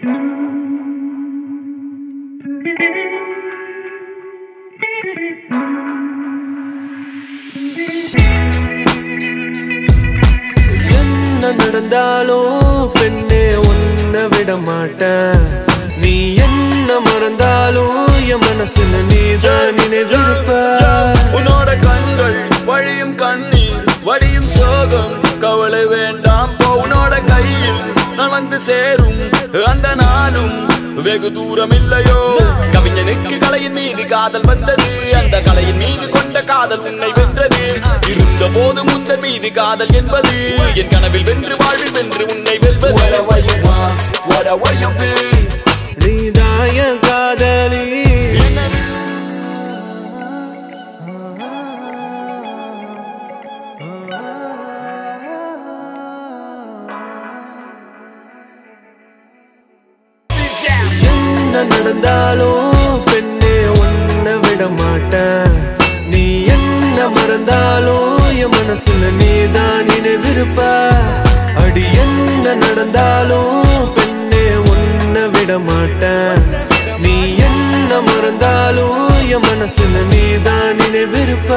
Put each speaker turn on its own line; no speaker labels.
என்ன நடந்தாலும் பெண்ணே உன்னை விட மாட்டேன். நீ என்ன மறந்தாலும் என் மனசுல நீதான் நினைவிருப்ப.
உன்னோட கண்கள் வழியும் கண்ணீர் வடியும் சோகம் கவலை வேண்டாம் போ. உன்னோட கையில் நான் வந்து சேரும் அந்த நாளும் வெகு தூரம் இல்லையோ. கவிஞனுக்கு கலையின் மீது காதல் வந்தது, அந்த கலையின் மீது கொண்ட காதல் உன்னை வென்றது. இருந்த போது முந்தன் மீது காதல் என்பது என் கனவில் வென்று வாழ்வில் வென்று உன்னை வெல்வது.
நீதாய காதலி என்ன நடந்தாலும் பெண்ணே உன்னை விட மாட்டேன். நீ என்ன மறந்தாலும் என் மனசுல நீதான் நினைவிருப்ப. அடி என்ன நடந்தாலும் பெண்ணே உன்னை விட மாட்டேன். நீ என்ன மறந்தாலும் என் மனசுல நீதான் நினைவிருப்ப.